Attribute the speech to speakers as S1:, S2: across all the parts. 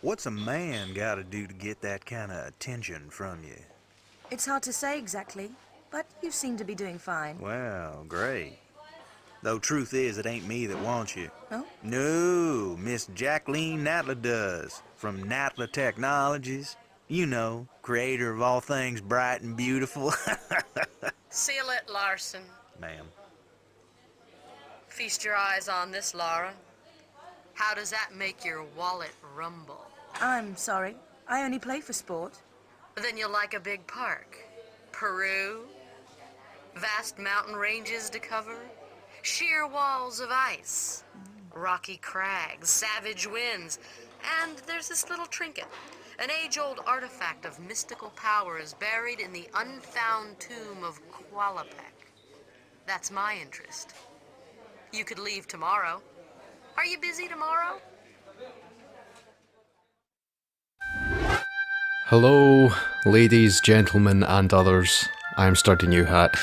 S1: What's a man gotta do to get that kind of attention from you?
S2: It's hard to say exactly, but you seem to be doing fine.
S1: Well, great. Though truth is, it ain't me that wants you.
S2: Oh?
S1: No, Miss Jacqueline Natla does, from Natla Technologies. You know, creator of all things bright and beautiful.
S3: Seal it, Larson.
S1: Ma'am.
S3: Feast your eyes on this, Lara. How does that make your wallet rumble?
S2: I'm sorry. I only play for sport.
S3: Then you'll like a big park. Peru, vast mountain ranges to cover, sheer walls of ice, rocky crags, savage winds, and there's this little trinket. An age-old artifact of mystical power is buried in the unfound tomb of Qualapec. That's my interest. You could leave tomorrow. Are you busy tomorrow?
S4: Hello, ladies, gentlemen, and others. I'm Sturdy New Hat,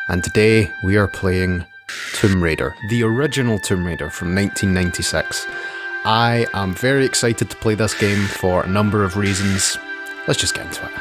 S4: and today we are playing Tomb Raider, the original Tomb Raider from 1996. I am very excited to play this game for a number of reasons. Let's just get into it.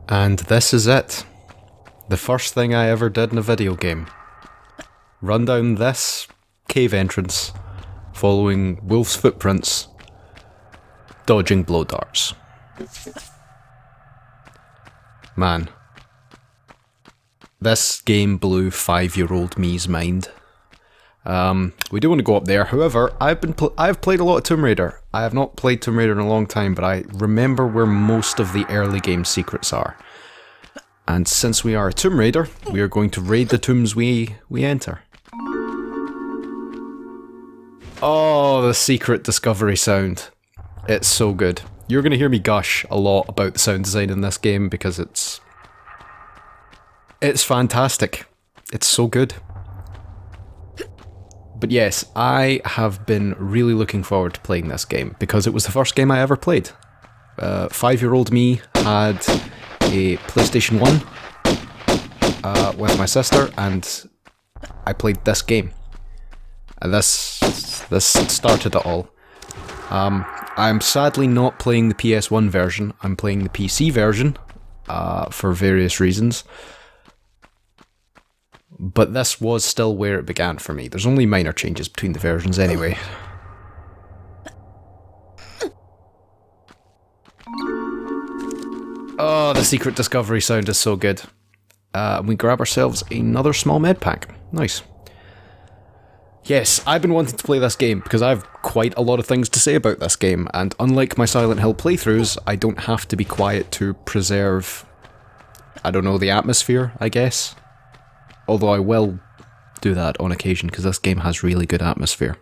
S4: And this is it. The first thing I ever did in a video game. Run down this cave entrance, following wolf's footprints, dodging blow darts. Man. This game blew 5-year-old me's mind. We do want to go up there. However, I've played a lot of Tomb Raider. I have not played Tomb Raider in a long time, but I remember where most of the early game secrets are. And since we are a Tomb Raider, we are going to raid the tombs we enter. Oh, the secret discovery sound. It's so good. You're going to hear me gush a lot about the sound design in this game because it's fantastic. It's so good. But yes, I have been really looking forward to playing this game because it was the first game I ever played. 5-year-old me had a PlayStation 1 with my sister, and I played this game. And this started it all. I'm sadly not playing the PS1 version. I'm playing the PC version for various reasons. But this was still where it began for me. There's only minor changes between the versions anyway. Oh, the secret discovery sound is so good. We grab ourselves another small med pack. Nice. Yes, I've been wanting to play this game because I have quite a lot of things to say about this game, and unlike my Silent Hill playthroughs, I don't have to be quiet to preserve, I don't know, the atmosphere, I guess. Although I will do that on occasion, because this game has really good atmosphere.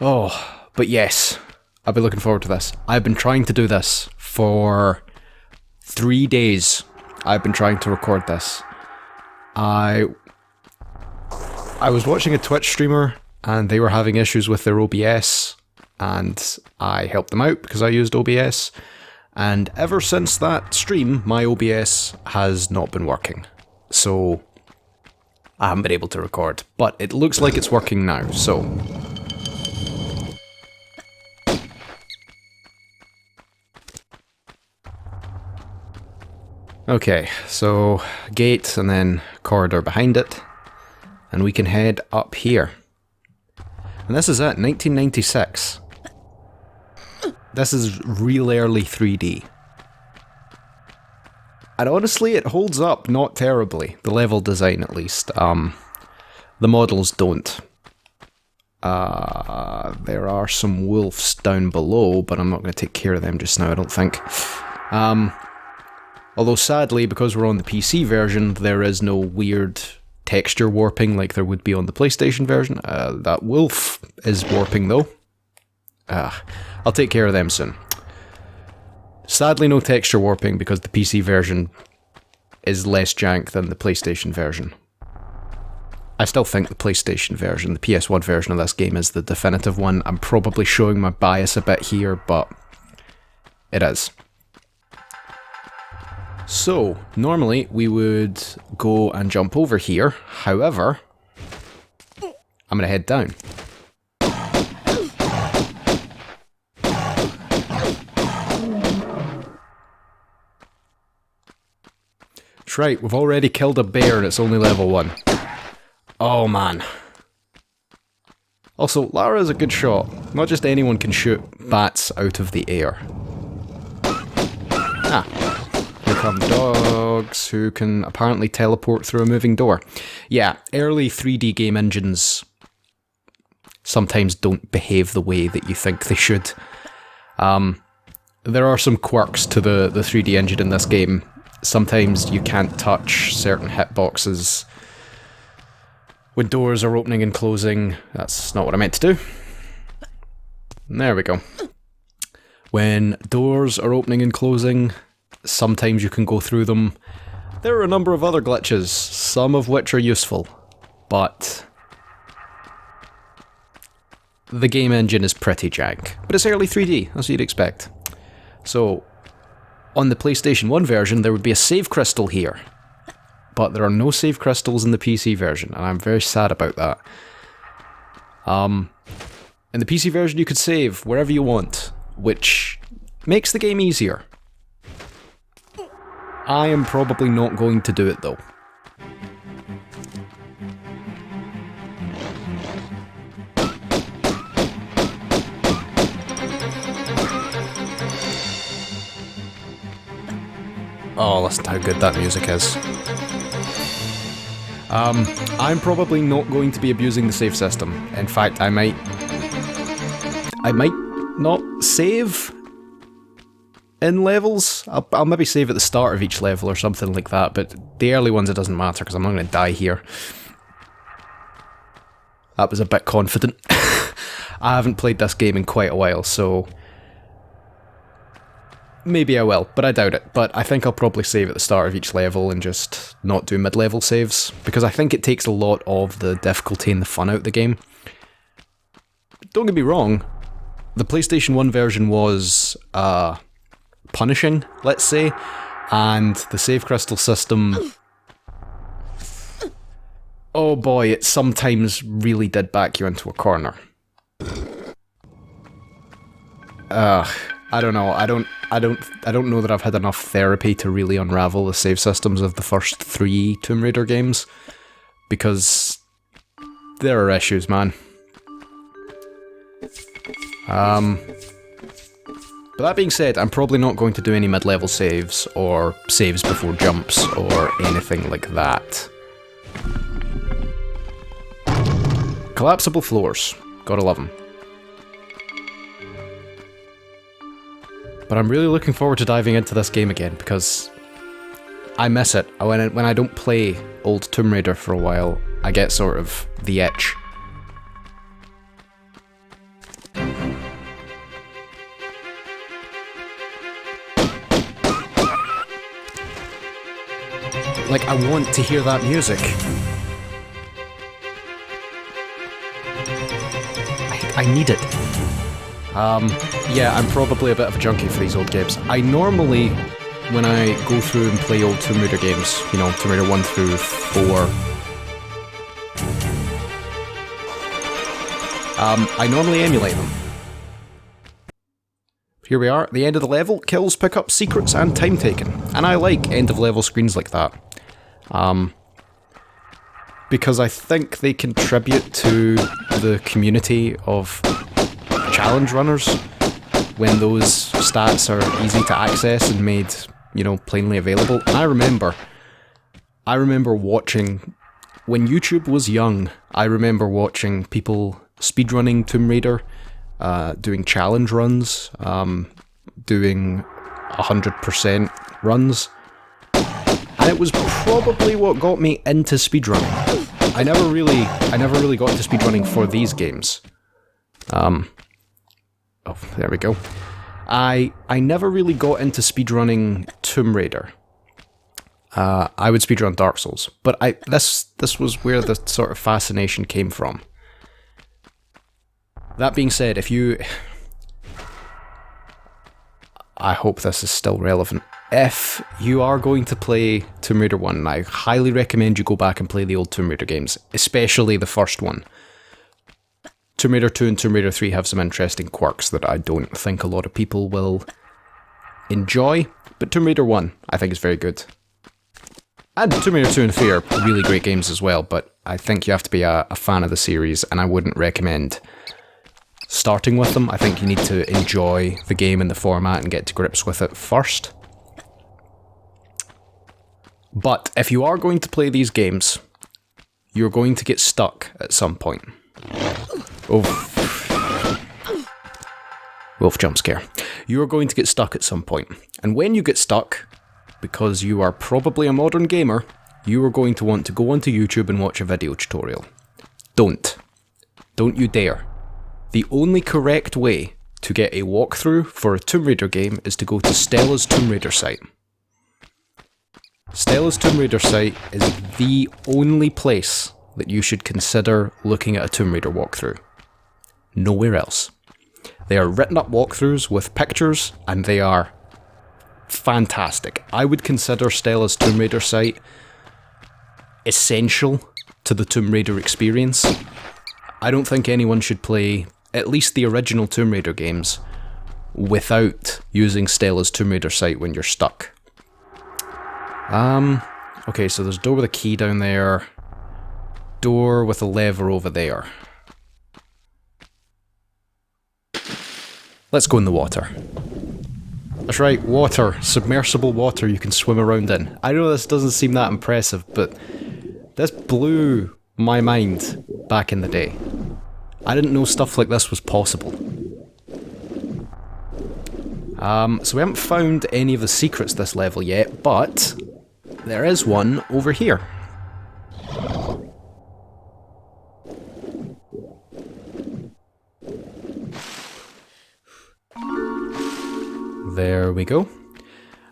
S4: Oh, but yes, I've been looking forward to this. I've been trying to do this for 3 days. I've been trying to record this. I was watching a Twitch streamer and they were having issues with their OBS, and I helped them out because I used OBS, and ever since that stream my OBS has not been working, so I haven't been able to record, but it looks like it's working now, so okay, so gate and then corridor behind it, and we can head up here. And this is it, 1996. This is real early 3D. And honestly, it holds up not terribly. The level design, at least. The models don't. There are some wolves down below, but I'm not going to take care of them just now, I don't think. Although sadly, because we're on the PC version, there is no weird texture warping like there would be on the PlayStation version. That wolf is warping though. I'll take care of them soon. Sadly, no texture warping because the PC version is less jank than the PlayStation version. I still think the PlayStation version, the PS1 version of this game, is the definitive one. I'm probably showing my bias a bit here, but it is. So, normally we would go and jump over here, however, I'm going to head down. That's right, we've already killed a bear and it's only level 1. Oh man. Also, Lara is a good shot. Not just anyone can shoot bats out of the air. Here come dogs who can apparently teleport through a moving door. Yeah, early 3D game engines sometimes don't behave the way that you think they should. There are some quirks to the 3D engine in this game. Sometimes you can't touch certain hitboxes when doors are opening and closing. That's not what I meant to do. There we go. When doors are opening and closing, sometimes you can go through them. There are a number of other glitches, some of which are useful, but the game engine is pretty jank. But it's early 3D, as you'd expect. So, on the PlayStation 1 version, there would be a save crystal here. But there are no save crystals in the PC version, and I'm very sad about that. In the PC version, you could save wherever you want, which makes the game easier. I am probably not going to do it, though. Oh, listen to how good that music is. I'm probably not going to be abusing the save system. In fact, I might not save in levels. I'll maybe save at the start of each level or something like that, but the early ones it doesn't matter because I'm not going to die here. That was a bit confident. I haven't played this game in quite a while, so maybe I will, but I doubt it. But I think I'll probably save at the start of each level and just not do mid-level saves, because I think it takes a lot of the difficulty and the fun out of the game. Don't get me wrong, the PlayStation 1 version was punishing, let's say, and the save crystal system, oh boy, it sometimes really did back you into a corner. I don't know. I don't know that I've had enough therapy to really unravel the save systems of the first 3 Tomb Raider games, because there are issues, man. But that being said, I'm probably not going to do any mid-level saves, or saves before jumps, or anything like that. Collapsible floors. Gotta love them. But I'm really looking forward to diving into this game again, because I miss it. When I don't play old Tomb Raider for a while, I get sort of the itch. Like, I want to hear that music. I need it. Yeah, I'm probably a bit of a junkie for these old games. I normally, when I go through and play old Tomb Raider games, you know, Tomb Raider 1 through 4, I normally emulate them. Here we are, at the end of the level, kills, pick-up, secrets, and time taken. And I like end-of-level screens like that. Because I think they contribute to the community of challenge runners when those stats are easy to access and made, you know, plainly available. And I remember watching, when YouTube was young, I remember watching people speedrunning Tomb Raider, doing challenge runs, doing 100% runs, and it was probably what got me into speedrunning. I never really got into speedrunning for these games. Oh, there we go. I never really got into speedrunning Tomb Raider. I would speedrun Dark Souls, but this was where the sort of fascination came from. That being said, I hope this is still relevant. If you are going to play Tomb Raider 1, I highly recommend you go back and play the old Tomb Raider games, especially the first one. Tomb Raider 2 and Tomb Raider 3 have some interesting quirks that I don't think a lot of people will enjoy, but Tomb Raider 1 I think is very good. And Tomb Raider 2 and 3 are really great games as well, but I think you have to be a fan of the series, and I wouldn't recommend starting with them. I think you need to enjoy the game and the format and get to grips with it first. But if you are going to play these games, you're going to get stuck at some point. Oh. Wolf jump scare. You're going to get stuck at some point. And when you get stuck, because you are probably a modern gamer, you are going to want to go onto YouTube and watch a video tutorial. Don't. Don't you dare. The only correct way to get a walkthrough for a Tomb Raider game is to go to Stella's Tomb Raider site. Stella's Tomb Raider site is the only place that you should consider looking at a Tomb Raider walkthrough. Nowhere else. They are written up walkthroughs with pictures, and they are fantastic. I would consider Stella's Tomb Raider site essential to the Tomb Raider experience. I don't think anyone should play at least the original Tomb Raider games without using Stella's Tomb Raider site when you're stuck. Okay, so there's a door with a key down there, door with a lever over there. Let's go in the water. That's right, water, submersible water you can swim around in. I know this doesn't seem that impressive, but this blew my mind back in the day. I didn't know stuff like this was possible. So we haven't found any of the secrets this level yet, but there is one over here. There we go.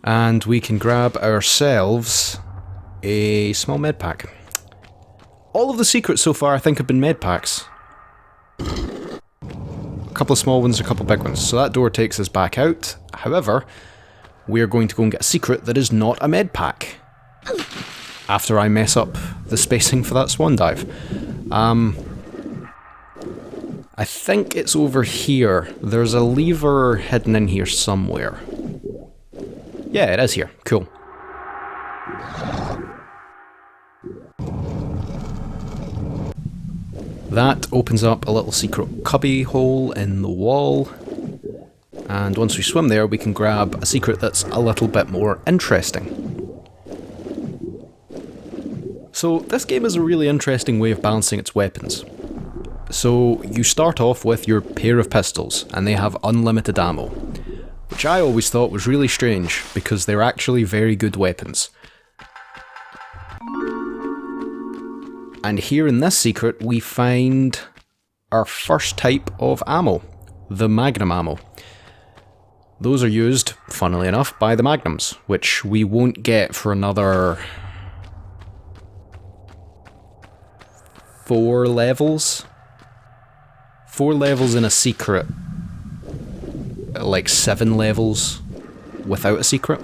S4: And we can grab ourselves a small med pack. All of the secrets so far I think have been med packs. A couple of small ones, a couple of big ones. So that door takes us back out. However, we're going to go and get a secret that is not a med pack. After I mess up the spacing for that swan dive. I think it's over here. There's a lever hidden in here somewhere. Yeah, it is here. Cool. That opens up a little secret cubby hole in the wall. And once we swim there, we can grab a secret that's a little bit more interesting. So this game is a really interesting way of balancing its weapons. So you start off with your pair of pistols, and they have unlimited ammo, which I always thought was really strange, because they're actually very good weapons. And here in this secret, we find our first type of ammo, the Magnum ammo. Those are used, funnily enough, by the Magnums, which we won't get for another 4 levels. 4 levels in a secret. Like 7 levels without a secret.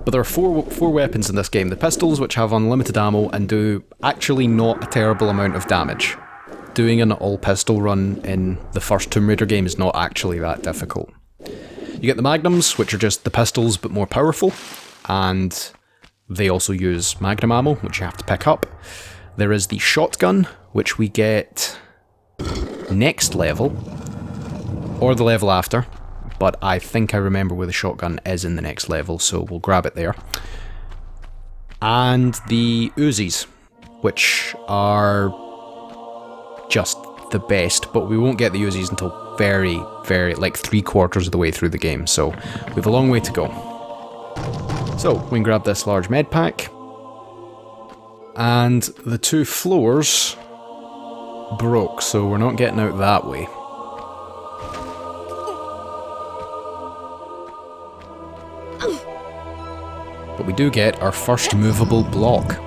S4: But there are four weapons in this game. The pistols, which have unlimited ammo and do actually not a terrible amount of damage. Doing an all-pistol run in the first Tomb Raider game is not actually that difficult. You get the magnums, which are just the pistols but more powerful, and they also use magnum ammo, which you have to pick up. There is the shotgun, which we get next level, or the level after. But I think I remember where the shotgun is in the next level, so we'll grab it there. And the Uzis, which are just the best, but we won't get the Uzis until very, like 3/4 of the way through the game, so we have a long way to go. So, we can grab this large med pack. And the 2 floors broke, so we're not getting out that way. But we do get our first movable block.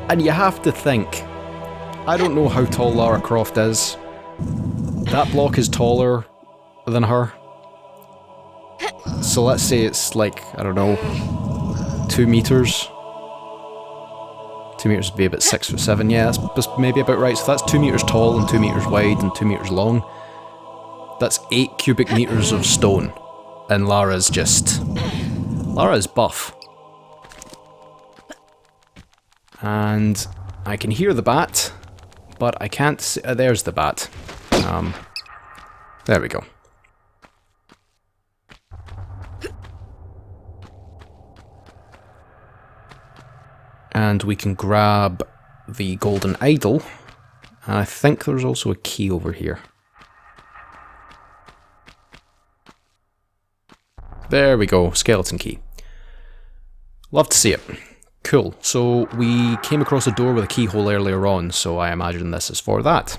S4: And you have to think, I don't know how tall Lara Croft is. That block is taller than her. So let's say it's like, I don't know, 2 meters. 2 meters would be about 6'7". Yeah, that's maybe about right. So that's 2 meters tall and 2 meters wide and 2 meters long. That's 8 cubic meters of stone. And Lara's buff. And I can hear the bat, but I can't see, there's the bat. There we go. And we can grab the golden idol. And I think there's also a key over here. There we go, skeleton key. Love to see it. Cool, so we came across a door with a keyhole earlier on, so I imagine this is for that.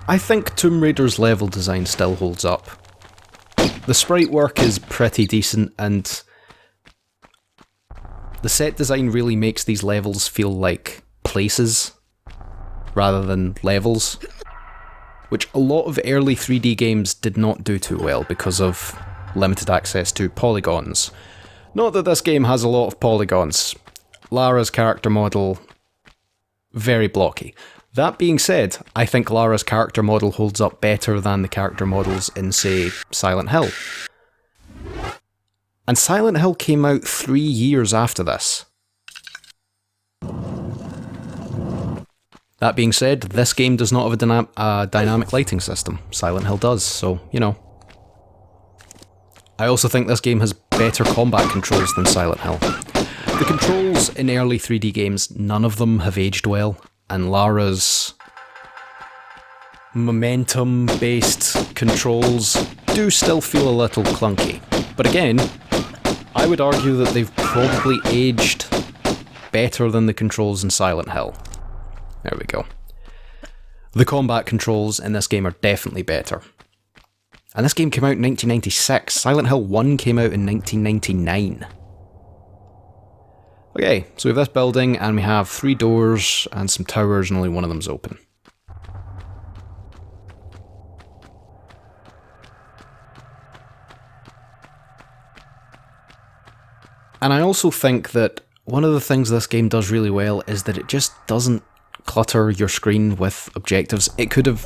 S4: I think Tomb Raider's level design still holds up. The sprite work is pretty decent, and the set design really makes these levels feel like places rather than levels, which a lot of early 3D games did not do too well because of limited access to polygons. Not that this game has a lot of polygons. Lara's character model, very blocky. That being said, I think Lara's character model holds up better than the character models in, say, Silent Hill. And Silent Hill came out 3 years after this. That being said, this game does not have a dynamic lighting system. Silent Hill does, so, you know. I also think this game has better combat controls than Silent Hill. The controls in early 3D games, none of them have aged well, and Lara's momentum-based controls do still feel a little clunky. But again, I would argue that they've probably aged better than the controls in Silent Hill. There we go. The combat controls in this game are definitely better. And this game came out in 1996. Silent Hill 1 came out in 1999. Okay, so we have this building, and we have 3 doors and some towers, and only one of them's open. And I also think that one of the things this game does really well is that it just doesn't clutter your screen with objectives. It could have...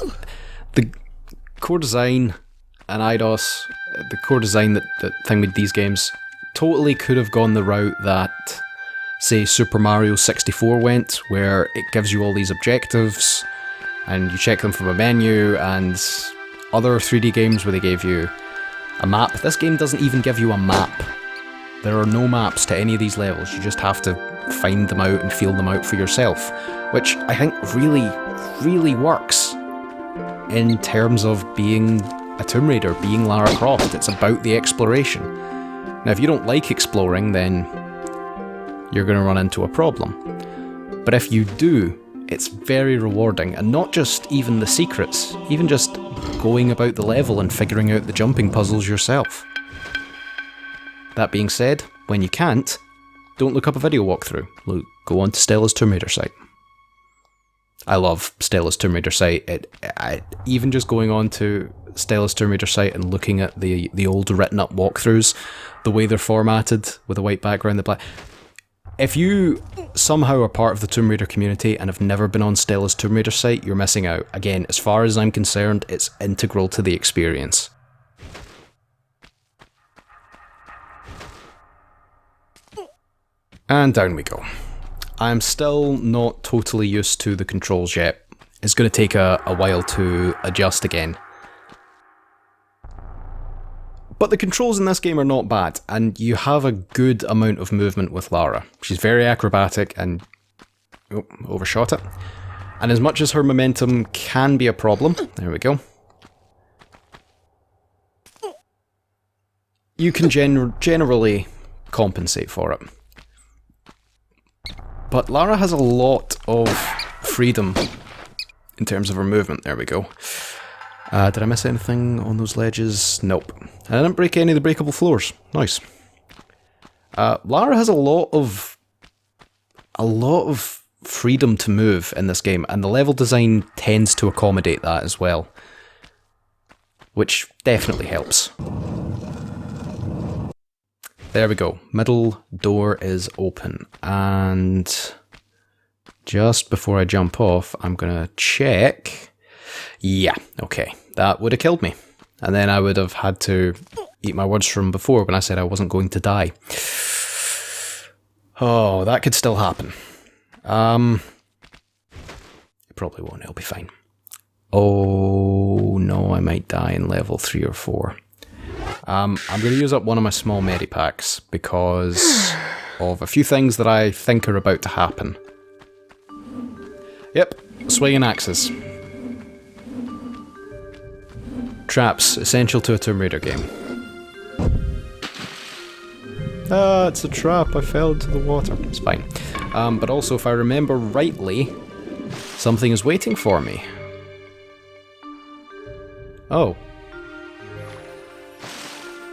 S4: The core design and IDOS, the core design that thing with these games, totally could have gone the route that, say, Super Mario 64 went, where it gives you all these objectives, and you check them from a menu, and other 3D games where they gave you a map. This game doesn't even give you a map. There are no maps to any of these levels, you just have to find them out and feel them out for yourself, which I think really, really works in terms of being a Tomb Raider, being Lara Croft. It's about the exploration. Now, if you don't like exploring, then you're going to run into a problem. But if you do, It's very rewarding, and not just even the secrets, even just going about the level and figuring out the jumping puzzles yourself. That being said, when you can't, don't look up a video walkthrough. Go on to Stella's Tomb Raider site. I love Stella's Tomb Raider site. Even just going on to Stella's Tomb Raider site and looking at the old written up walkthroughs, the way they're formatted with a white background, the black. If you somehow are part of the Tomb Raider community and have never been on Stella's Tomb Raider site, you're missing out. Again, as far as I'm concerned, it's integral to the experience. And down we go. I'm still not totally used to the controls yet. It's going to take a while to adjust again. But the controls in this game are not bad, and you have a good amount of movement with Lara. She's very acrobatic and... oh, overshot it. And as much as her momentum can be a problem, there we go. You can generally compensate for it. But Lara has a lot of freedom in terms of her movement. There we go. Did I miss anything on those ledges? Nope. I didn't break any of the breakable floors. Nice. Lara has a lot of freedom to move in this game, and the level design tends to accommodate that as well, which definitely helps. There we go. Middle door is open, and just before I jump off, I'm gonna check. Yeah, okay. That would have killed me. And then I would have had to eat my words from before when I said I wasn't going to die. Oh, that could still happen. It probably won't, it'll be fine. Oh no, I might die in level 3 or 4. I'm going to use up one of my small medipacks because of a few things that I think are about to happen. Yep, swinging axes. Traps, essential to a Tomb Raider game. Ah, it's a trap, I fell into the water. It's fine. But also, if I remember rightly, something is waiting for me. Oh.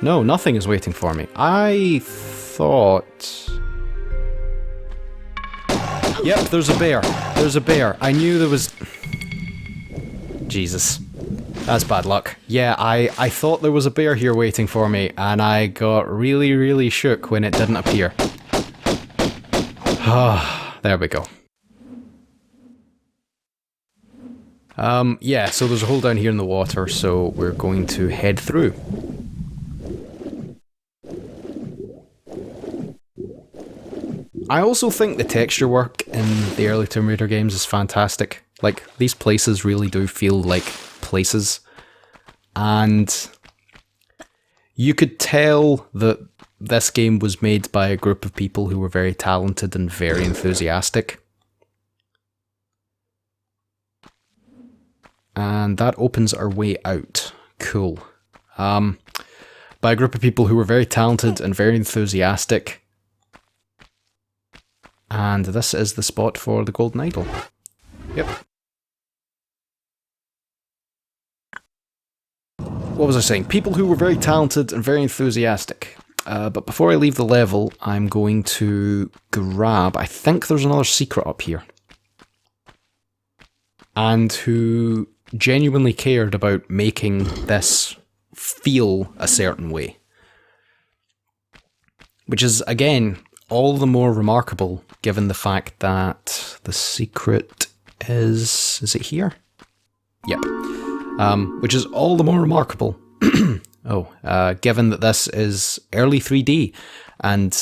S4: No, nothing is waiting for me. I thought... Yep, there's a bear. There's a bear. I knew there was... Jesus. That's bad luck. Yeah, I thought there was a bear here waiting for me, and I got really, really shook when it didn't appear. There we go. Yeah, so there's a hole down here in the water, so we're going to head through. I also think the texture work in the early Tomb Raider games is fantastic. Like, these places really do feel like places. And you could tell that this game was made by a group of people who were very talented and very enthusiastic. And that opens our way out. Cool. By a group of people who were very talented and very enthusiastic. And this is the spot for the Golden Idol. Yep. What was I saying? People who were very talented and very enthusiastic. But before I leave the level, I'm going to grab... I think there's another secret up here. And who genuinely cared about making this feel a certain way. Which is, again, all the more remarkable given the fact that the secret is... Is it here? Yep. Which is all the more remarkable, given that this is early 3D, and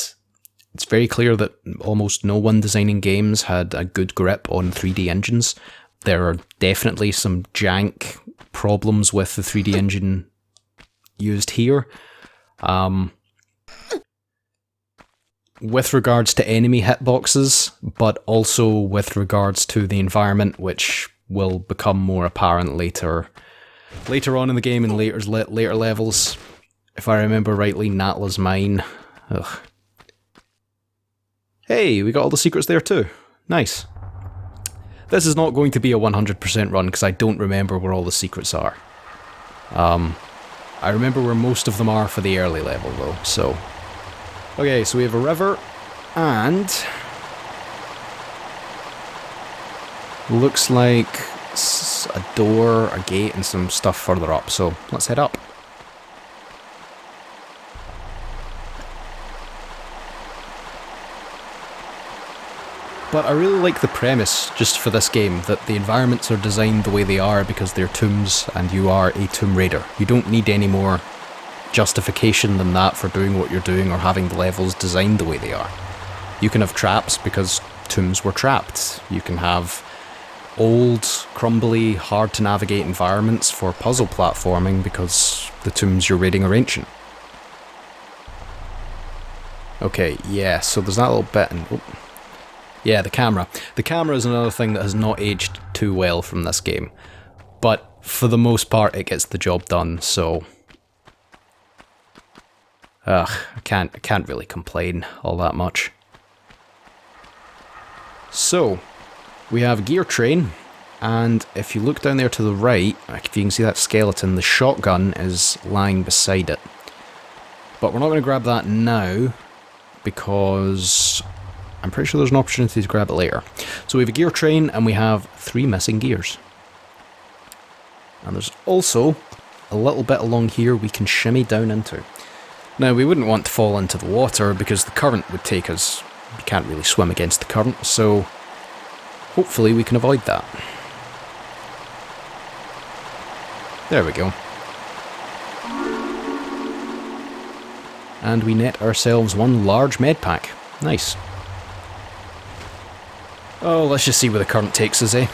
S4: it's very clear that almost no one designing games had a good grip on 3D engines. There are definitely some jank problems with the 3D engine used here. With regards to enemy hitboxes, but also with regards to the environment, which will become more apparent later on in the game in later levels. If I remember rightly, Natla's mine. Ugh. Hey, we got all the secrets there too. Nice. This is not going to be a 100% run because I don't remember where all the secrets are. I remember where most of them are for the early level though, so... Okay, so we have a river, and... looks like a door, a gate, and some stuff further up, so let's head up. But I really like the premise, just for this game, that the environments are designed the way they are because they're tombs and you are a Tomb Raider. You don't need any more justification than that for doing what you're doing or having the levels designed the way they are. You can have traps because tombs were trapped. You can have old, crumbly, hard to navigate environments for puzzle platforming because the tombs you're raiding are ancient. Okay, yeah, so there's that little bit and... oh. Yeah, the camera. The camera is another thing that has not aged too well from this game. But for the most part, it gets the job done, so... I can't really complain all that much. So, we have a gear train, and if you look down there to the right, if you can see that skeleton, the shotgun is lying beside it. But we're not going to grab that now, because... I'm pretty sure there's an opportunity to grab it later. So we have a gear train and we have 3 missing gears. And there's also a little bit along here we can shimmy down into. Now we wouldn't want to fall into the water because the current would take us. You can't really swim against the current, so hopefully we can avoid that. There we go. And we net ourselves 1 large med pack. Nice. Oh, let's just see where the current takes us, eh?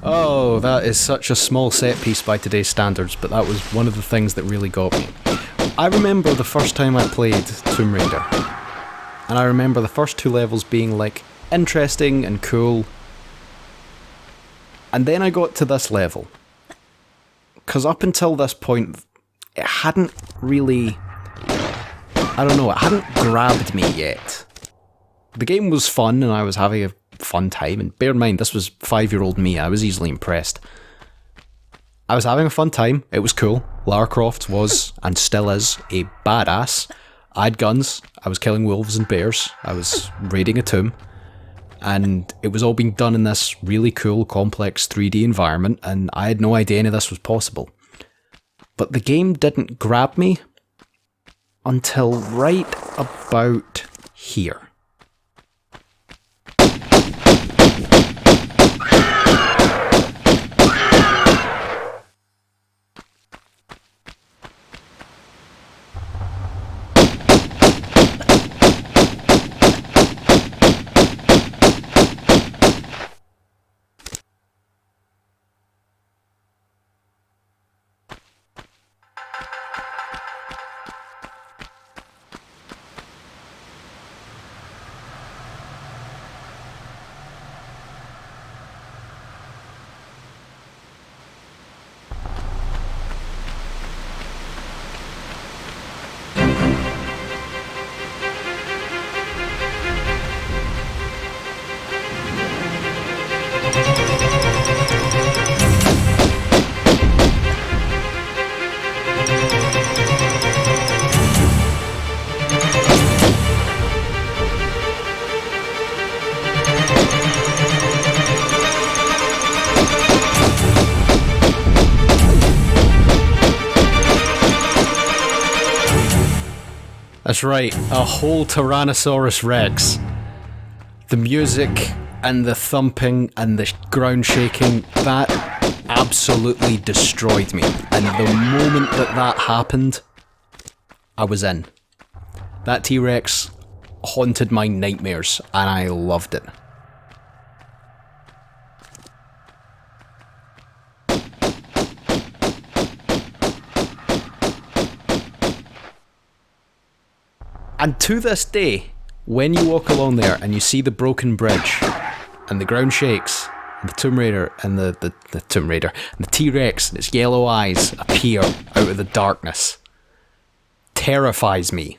S4: Oh, that is such a small set piece by today's standards, but that was one of the things that really got me. I remember the first time I played Tomb Raider, and I remember the first 2 levels being like, interesting and cool, and then I got to this level, because up until this point it hadn't really, I don't know, it hadn't grabbed me yet. The game was fun and I was having a fun time, and bear in mind this was 5-year-old me, I was easily impressed. I was having a fun time, it was cool. Lara Croft was, and still is, a badass. I had guns, I was killing wolves and bears, I was raiding a tomb. And it was all being done in this really cool, complex 3D environment, and I had no idea any of this was possible. But the game didn't grab me until right about here. That's right, a whole Tyrannosaurus Rex. The music and the thumping and the ground shaking, that absolutely destroyed me. And the moment that that happened, I was in. That T-Rex haunted my nightmares, and I loved it. And to this day, when you walk along there and you see the broken bridge, and the ground shakes, and the Tomb Raider and the Tomb Raider and the T-Rex and its yellow eyes appear out of the darkness, terrifies me.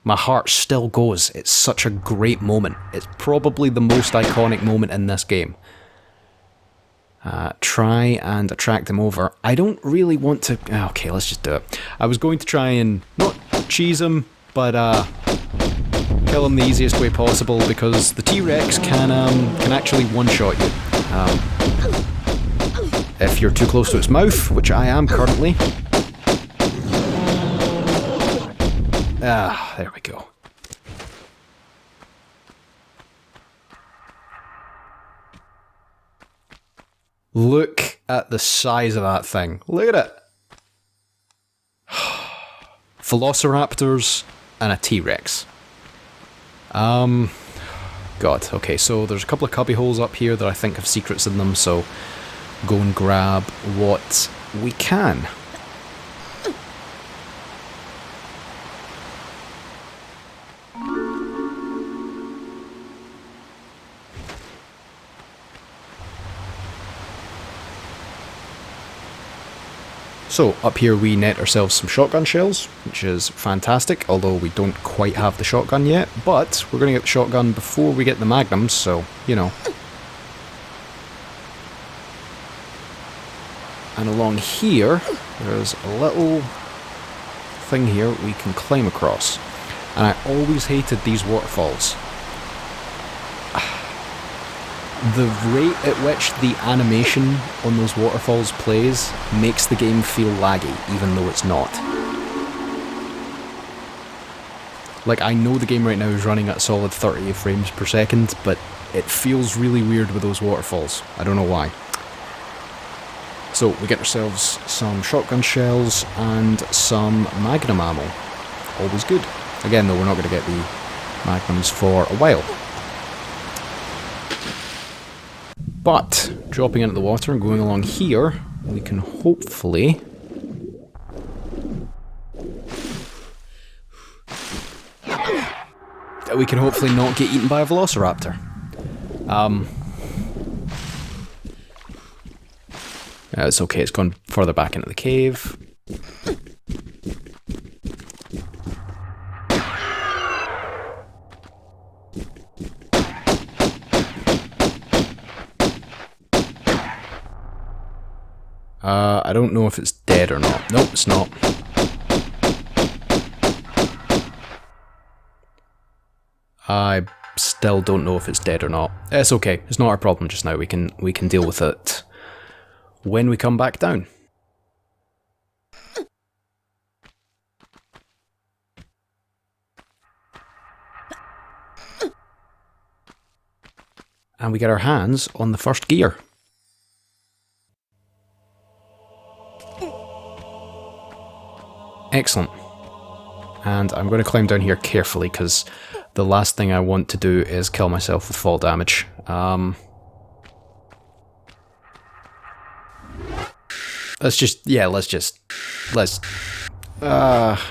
S4: My heart still goes. It's such a great moment. It's probably the most iconic moment in this game. Try and attract him over. I don't really want to... Okay, let's just do it. I was going to try and not cheese him, but kill him the easiest way possible, because the T-Rex can actually one-shot you. If you're too close to its mouth, which I am currently. There we go. Look at the size of that thing. Look at it. Velociraptors and a T-Rex. God, okay, so there's a couple of cubby holes up here that I think have secrets in them, so go and grab what we can. So, up here we net ourselves some shotgun shells, which is fantastic, although we don't quite have the shotgun yet, but we're going to get the shotgun before we get the magnums, so, you know. And along here, there's a little thing here we can climb across. And I always hated these waterfalls. The rate at which the animation on those waterfalls plays makes the game feel laggy, even though it's not. Like, I know the game right now is running at a solid 30 frames per second, but it feels really weird with those waterfalls. I don't know why. So, we get ourselves some shotgun shells and some magnum ammo. Always good. Again, though, we're not going to get the magnums for a while. But, dropping into the water and going along here, we can hopefully... not get eaten by a velociraptor. It's okay, it's gone further back into the cave. I don't know if it's dead or not. Nope, it's not. I still don't know if it's dead or not. It's okay. It's not our problem just now. We can deal with it when we come back down. And we get our hands on the first gear. Excellent. And I'm going to climb down here carefully, because the last thing I want to do is kill myself with fall damage. I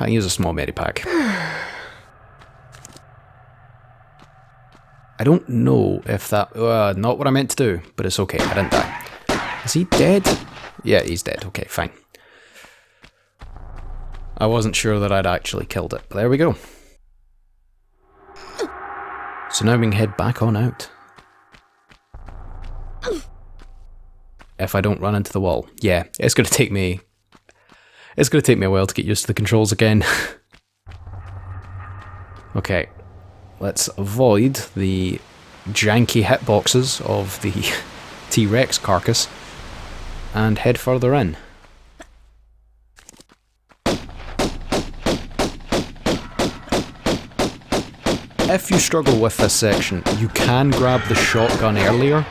S4: use a small medipack. I don't know if that... not what I meant to do, but it's okay, I didn't die. Is he dead? Yeah, he's dead. Okay, fine. I wasn't sure that I'd actually killed it, but there we go. So now we can head back on out. If I don't run into the wall. Yeah, it's going to take me... It's going to take me a while to get used to the controls again. Okay. Let's avoid the janky hitboxes of the T-Rex carcass and head further in. If you struggle with this section, you can grab the shotgun earlier.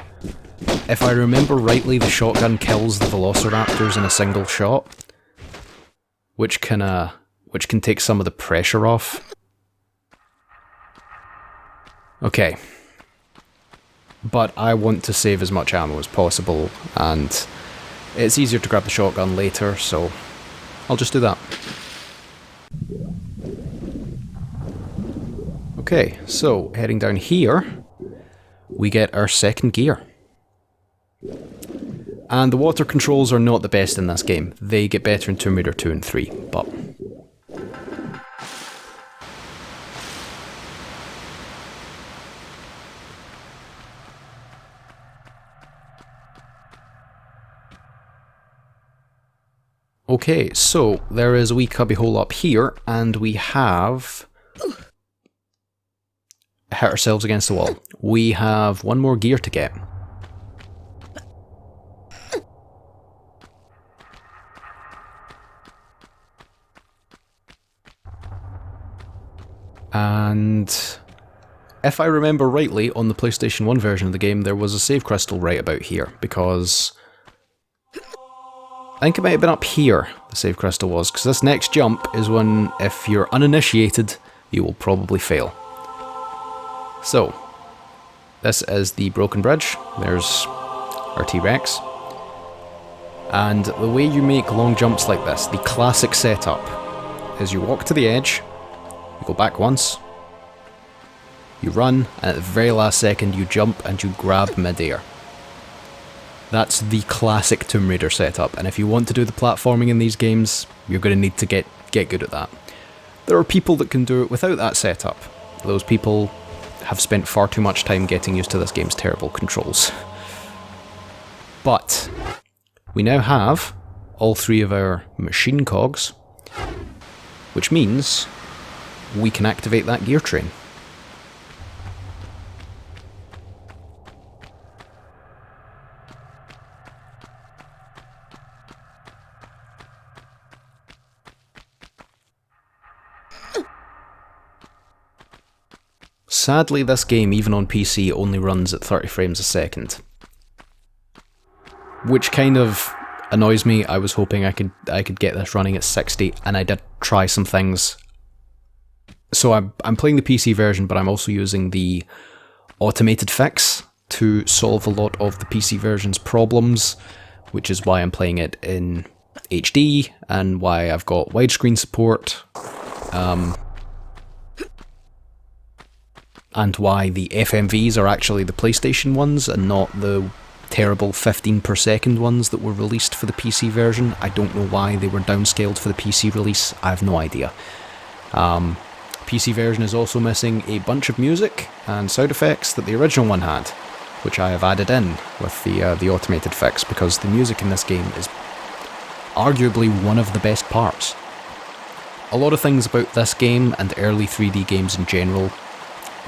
S4: If I remember rightly, the shotgun kills the velociraptors in a single shot, which can take some of the pressure off. Okay. But I want to save as much ammo as possible, and it's easier to grab the shotgun later, so I'll just do that. Okay, so heading down here, we get our second gear. And the water controls are not the best in this game. They get better in Tomb Raider 2 and 3, but... Okay, so there is a wee cubbyhole up here, and we have hit ourselves against the wall. We have one more gear to get. And if I remember rightly, on the PlayStation 1 version of the game, there was a save crystal right about here, because I think it might have been up here, the save crystal was, because this next jump is one, if you're uninitiated, you will probably fail. So, this is the broken bridge. There's our T-Rex. And the way you make long jumps like this, the classic setup, is you walk to the edge, you go back once, you run, and at the very last second you jump and you grab mid-air. That's the classic Tomb Raider setup, and if you want to do the platforming in these games, you're going to need to get good at that. There are people that can do it without that setup. Those people have spent far too much time getting used to this game's terrible controls. But we now have all three of our machine cogs, which means we can activate that gear train. Sadly, this game, even on PC, only runs at 30 frames a second. Which kind of annoys me. I was hoping I could get this running at 60, and I did try some things. So I'm playing the PC version, but I'm also using the automated fix to solve a lot of the PC version's problems, which is why I'm playing it in HD, and why I've got widescreen support. And why the FMVs are actually the PlayStation ones and not the terrible 15 per second ones that were released for the PC version. I don't know why they were downscaled for the PC release, I have no idea. PC version is also missing a bunch of music and sound effects that the original one had, which I have added in with the automated fix, because the music in this game is arguably one of the best parts. A lot of things about this game and early 3D games in general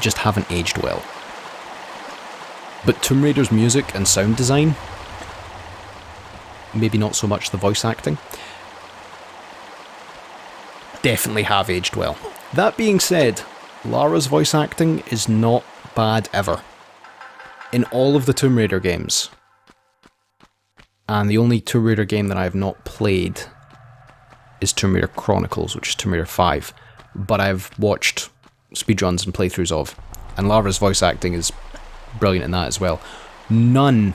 S4: just haven't aged well. But Tomb Raider's music and sound design, maybe not so much the voice acting, definitely have aged well. That being said, Lara's voice acting is not bad ever. In all of the Tomb Raider games, and the only Tomb Raider game that I have not played is Tomb Raider Chronicles, which is Tomb Raider 5, but I've watched speedruns and playthroughs of, and Lara's voice acting is brilliant in that as well. None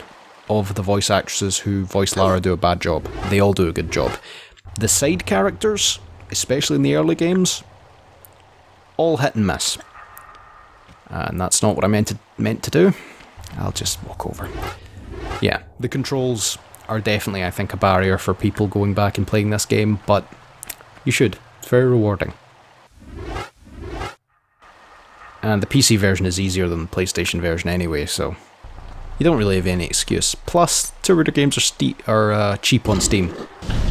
S4: of the voice actresses who voice Lara do a bad job. They all do a good job. The side characters, especially in the early games, all hit and miss. And that's not what I meant to do. I'll just walk over. Yeah, the controls are definitely, I think, a barrier for people going back and playing this game, but you should. It's very rewarding. And the PC version is easier than the PlayStation version anyway, so you don't really have any excuse. Plus, Tomb Raider games are cheap on Steam.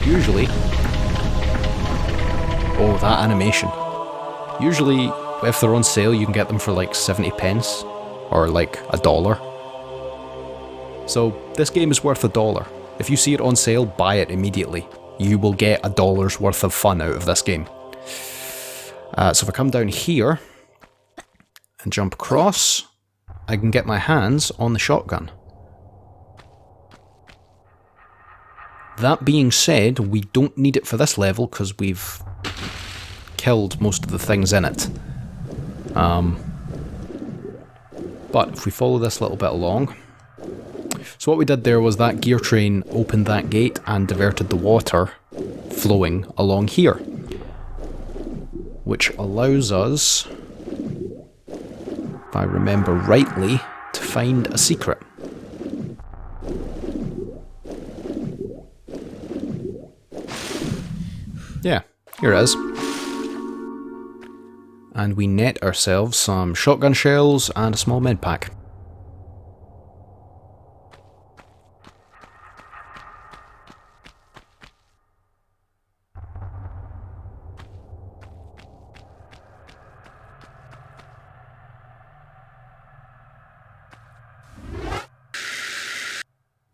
S4: Usually. Oh, that animation. Usually, if they're on sale, you can get them for like 70 pence, or like $1. So, this game is worth $1. If you see it on sale, buy it immediately. You will get $1's worth of fun out of this game. So if I come down here and jump across, I can get my hands on the shotgun. That being said, we don't need it for this level because we've killed most of the things in it. But if we follow this little bit along, so what we did there was that gear train opened that gate and diverted the water flowing along here, which allows us, if I remember rightly, to find a secret. Yeah, here it is. And we net ourselves some shotgun shells and a small med pack.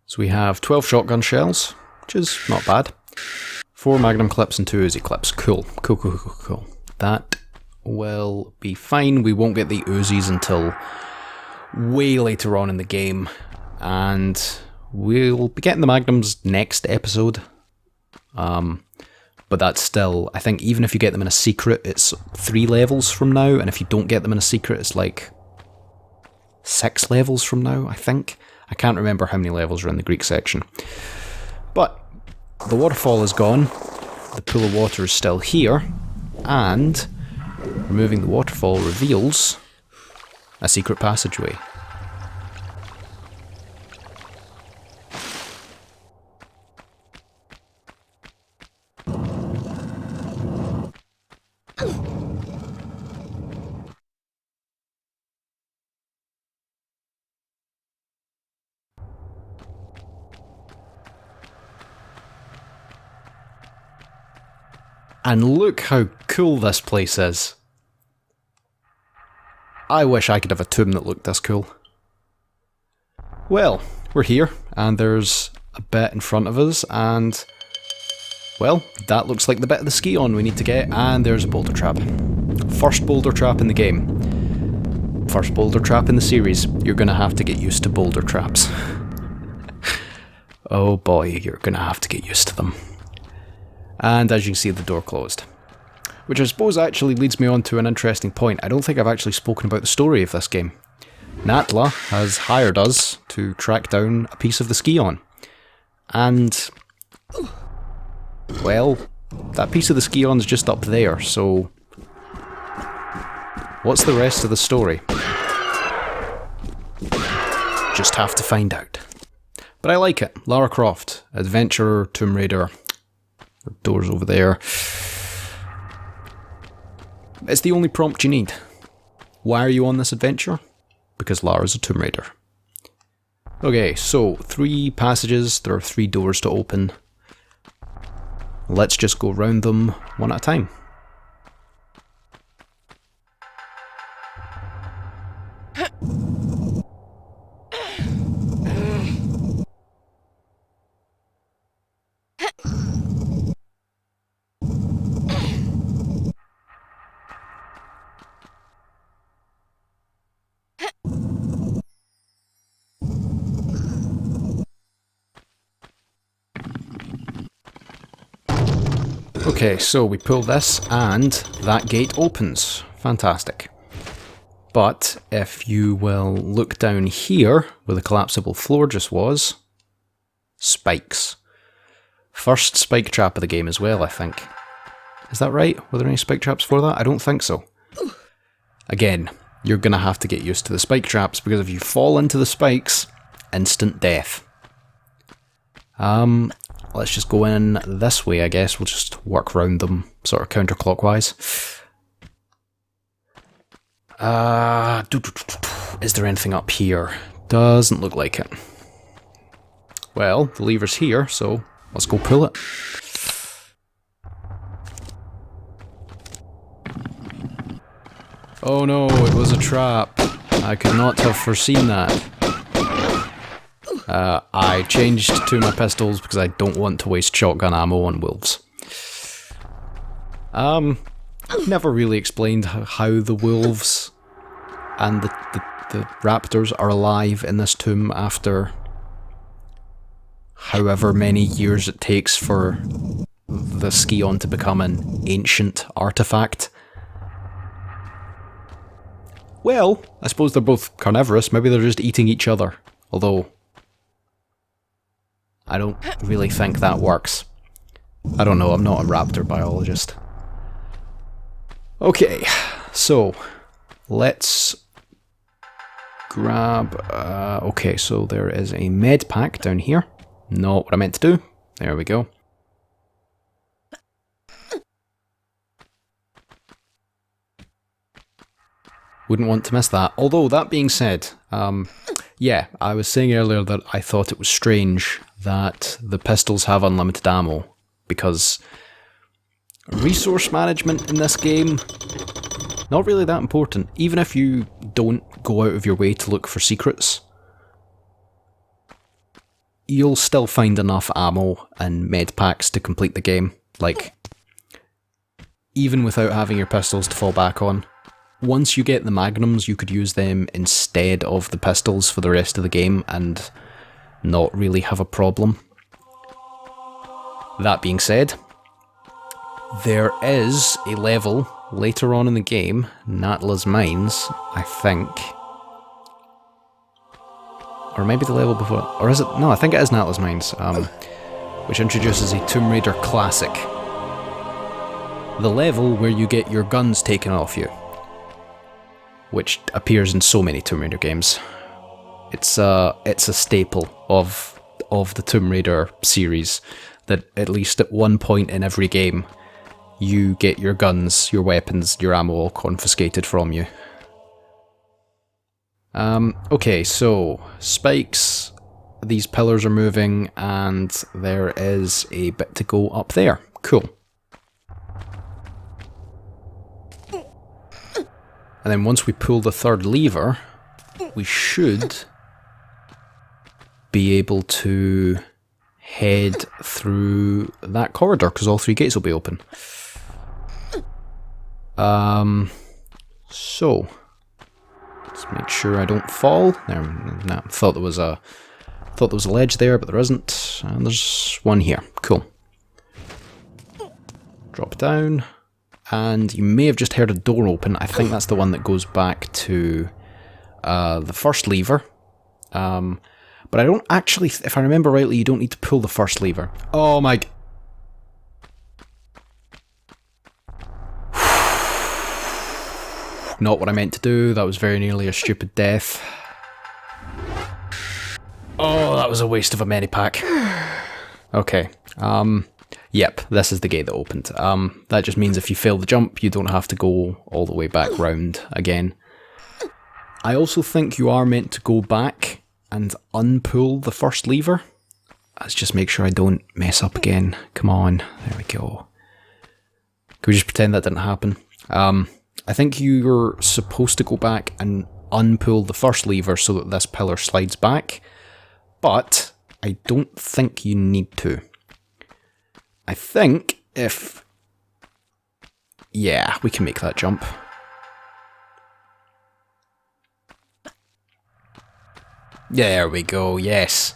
S4: So we have 12 shotgun shells, which is not bad. 4 magnum clips and 2 Uzi clips. Cool. Cool. That will be fine. We won't get the Uzis until way later on in the game. And we'll be getting the magnums next episode. But that's still, I think even if you get them in a secret, it's 3 levels from now. And if you don't get them in a secret, it's like 6 levels from now, I think. I can't remember how many levels are in the Greek section. But the waterfall is gone, the pool of water is still here, and removing the waterfall reveals a secret passageway. And look how cool this place is. I wish I could have a tomb that looked this cool. Well, we're here, and there's a bit in front of us, and well, that looks like the bit of the Scion we need to get, and there's a boulder trap. First boulder trap in the game. First boulder trap in the series. You're gonna have to get used to boulder traps. Oh boy, you're gonna have to get used to them. And as you can see, the door closed. Which I suppose actually leads me on to an interesting point. I don't think I've actually spoken about the story of this game. Natla has hired us to track down a piece of the Scion. And, well, that piece of the Scion's just up there, so what's the rest of the story? Just have to find out. But I like it. Lara Croft, adventurer, Tomb Raider. The door's over there. It's the only prompt you need. Why are you on this adventure? Because Lara's a Tomb Raider. Okay, so 3 passages. There are 3 doors to open. Let's just go round them one at a time. Okay, so we pull this and that gate opens. Fantastic. But if you will look down here, where the collapsible floor just was, spikes. First spike trap of the game as well, I think. Is that right? Were there any spike traps for that? I don't think so. Again, you're going to have to get used to the spike traps, because if you fall into the spikes, instant death. Let's just go in this way, I guess. We'll just work round them, sort of counterclockwise. Is there anything up here? Doesn't look like it. Well, the lever's here, so let's go pull it. Oh no, it was a trap. I could not have foreseen that. I changed to my pistols because I don't want to waste shotgun ammo on wolves. Never really explained how the wolves and the raptors are alive in this tomb after however many years it takes for the Scion to become an ancient artifact. Well, I suppose they're both carnivorous, maybe they're just eating each other. Although, I don't really think that works. I don't know, I'm not a raptor biologist. Okay, so let's grab... okay, so there is a med pack down here. Not what I meant to do. There we go. Wouldn't want to miss that. Although, that being said, yeah, I was saying earlier that I thought it was strange that the pistols have unlimited ammo, because resource management in this game, not really that important. Even if you don't go out of your way to look for secrets, you'll still find enough ammo and med packs to complete the game. Like, even without having your pistols to fall back on. Once you get the magnums, you could use them instead of the pistols for the rest of the game and not really have a problem. That being said, there is a level later on in the game, Natla's Mines, I think. Or maybe the level before, or is it? No, I think it is Natla's Mines, which introduces a Tomb Raider classic. The level where you get your guns taken off you, which appears in so many Tomb Raider games. It's a staple of the Tomb Raider series, that at least at one point in every game, you get your guns, your weapons, your ammo all confiscated from you. Okay, so spikes, these pillars are moving, and there is a bit to go up there. Cool. And then once we pull the third lever, we should be able to head through that corridor, because all three gates will be open. So let's make sure I don't fall. There, no, thought there was a ledge there, but there isn't. And there's one here. Cool. Drop down. And you may have just heard a door open. I think that's the one that goes back to the first lever. But I don't actually, if I remember rightly, you don't need to pull the first lever. Oh my... Not what I meant to do. That was very nearly a stupid death. Oh, that was a waste of a medipack. Okay. Yep, this is the gate that opened. That just means if you fail the jump, you don't have to go all the way back round again. I also think you are meant to go back and unpull the first lever. Let's just make sure I don't mess up again. Come on, there we go. Can we just pretend that didn't happen? I think you're supposed to go back and unpull the first lever so that this pillar slides back, but I don't think you need to. I think if... Yeah, we can make that jump. There we go, yes.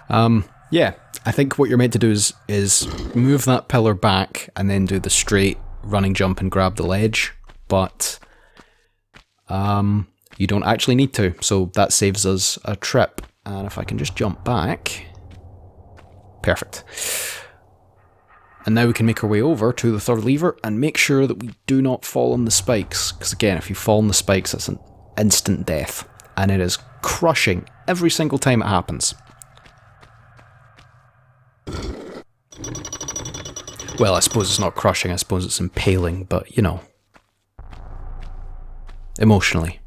S4: Yeah, I think what you're meant to do is move that pillar back and then do the straight running jump and grab the ledge, but you don't actually need to, so that saves us a trip. And if I can just jump back... Perfect. And now we can make our way over to the third lever and make sure that we do not fall on the spikes, because again, if you fall on the spikes, it's an instant death, and it is crushing every single time it happens. Well, I suppose it's not crushing, I suppose it's impaling, but you know, emotionally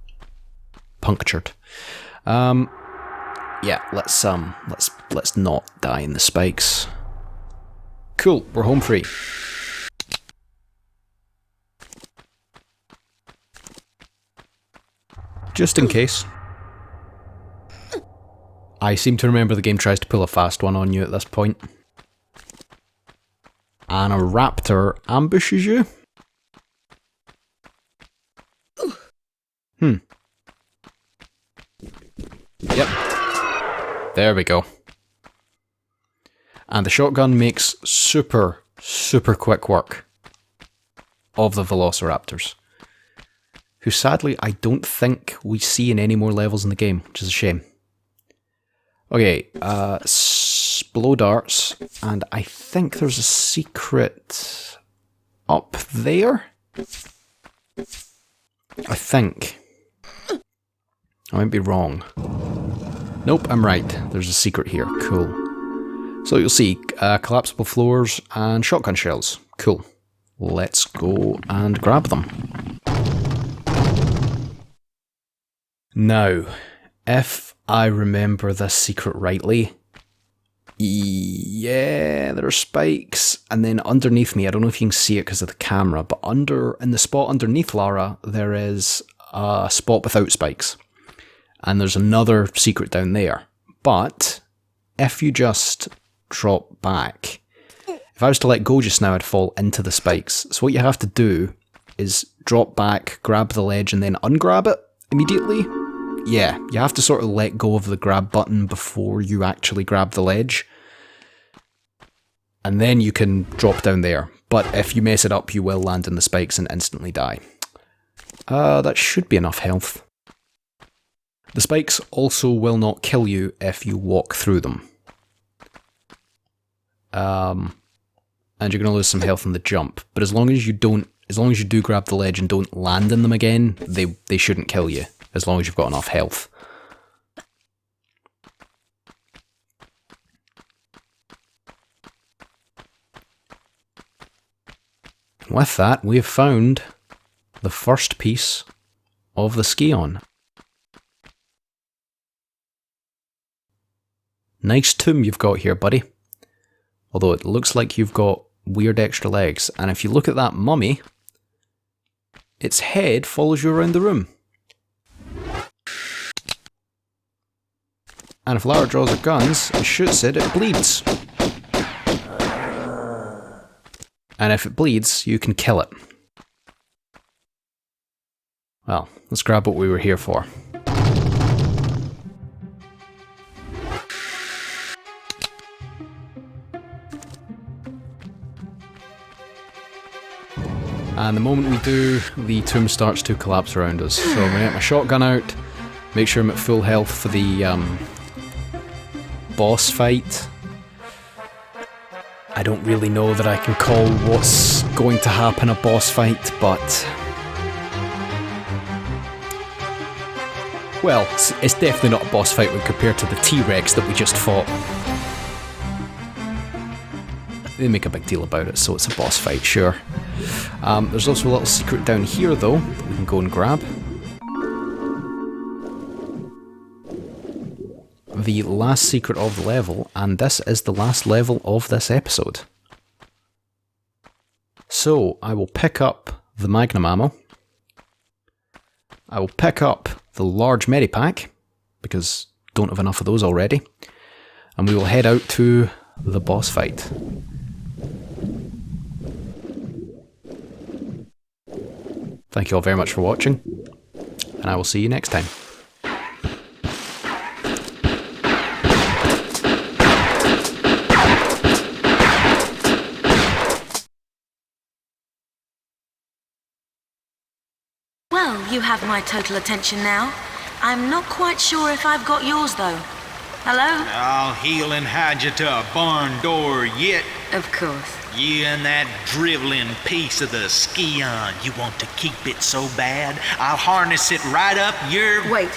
S4: punctured. Yeah, let's not die in the spikes. Cool, we're home free. Just in case. I seem to remember the game tries to pull a fast one on you at this point. And a raptor ambushes you? Yep. There we go. And the shotgun makes super, super quick work of the velociraptors, who sadly I don't think we see in any more levels in the game, which is a shame. Okay, blow darts, and I think there's a secret up there? I think. I might be wrong. Nope, I'm right. There's a secret here. Cool. So you'll see collapsible floors and shotgun shells. Cool. Let's go and grab them. Now, if I remember this secret rightly, yeah, there are spikes, and then underneath me, I don't know if you can see it because of the camera, but in the spot underneath Lara, there is a spot without spikes. And there's another secret down there. But if you just drop back, if I was to let go just now, I'd fall into the spikes. So what you have to do is drop back, grab the ledge, and then ungrab it immediately. Yeah, you have to sort of let go of the grab button before you actually grab the ledge. And then you can drop down there. But if you mess it up, you will land in the spikes and instantly die. That should be enough health. The spikes also will not kill you if you walk through them. And you're going to lose some health on the jump. But as long as you do grab the ledge and don't land in them again, they shouldn't kill you, as long as you've got enough health. And with that, we have found the first piece of the Scion. Nice tomb you've got here, buddy. Although it looks like you've got weird extra legs. And if you look at that mummy, its head follows you around the room. And if Lara draws her guns and shoots it, it bleeds. And if it bleeds, you can kill it. Well, let's grab what we were here for. And the moment we do, the tomb starts to collapse around us. So I'm going to get my shotgun out, make sure I'm at full health for the boss fight. I don't really know that I can call what's going to happen a boss fight, but... well, it's definitely not a boss fight when compared to the T-Rex that we just fought. They make a big deal about it, so it's a boss fight, sure. There's also a little secret down here, though, that we can go and grab. The last secret of the level, and this is the last level of this episode. So, I will pick up the magnum ammo. I will pick up the large medipack, because don't have enough of those already. And we will head out to the boss fight. Thank you all very much for watching, and I will see you next time.
S2: Well, you have my total attention now. I'm not quite sure if I've got yours, though. Hello?
S1: I'll heel and hide you to a barn door yet.
S2: Of course.
S1: You and that driveling piece of the Scion, you want to keep it so bad, I'll harness it right up your...
S2: Wait.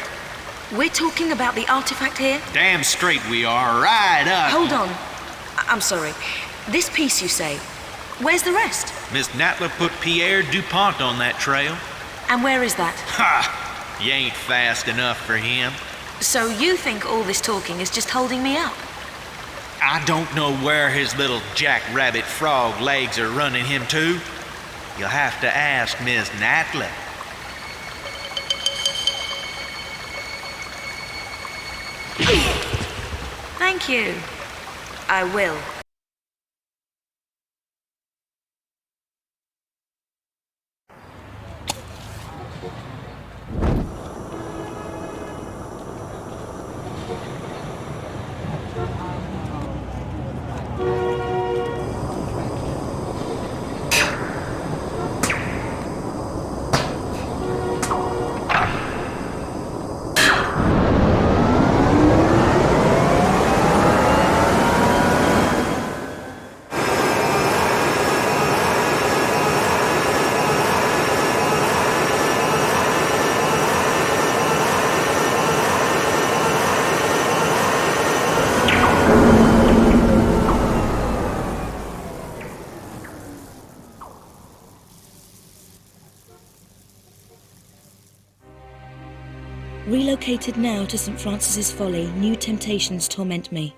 S2: We're talking about the artifact here?
S1: Damn straight we are, right up.
S2: Hold on. I'm sorry. This piece, you say. Where's the rest?
S1: Miss Natla put Pierre DuPont on that trail.
S2: And where is that?
S1: Ha! You ain't fast enough for him.
S2: So you think all this talking is just holding me up?
S1: I don't know where his little jackrabbit frog legs are running him to. You'll have to ask Miss Natla.
S2: Thank you. I will. Relocated now to St. Francis's Folly, new temptations torment me.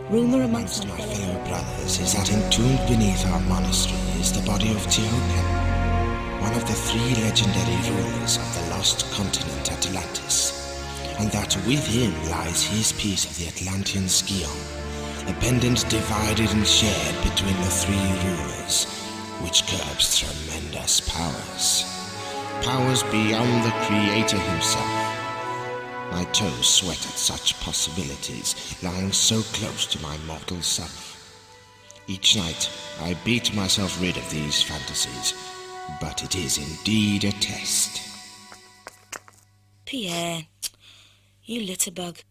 S2: Rumour amongst
S5: My fellow brothers is that entombed beneath our monastery is the body of Jacqueline, one of the 3 legendary rulers of the lost continent Atlantis, and that with him lies his piece of the Atlantean Scion, a pendant divided and shared between the 3 rulers, which curbs tremendous powers. Powers beyond the Creator himself. My toes sweat at such possibilities, lying so close to my mortal self. Each night, I beat myself rid of these fantasies, but it is indeed a test.
S2: Pierre, you litterbug.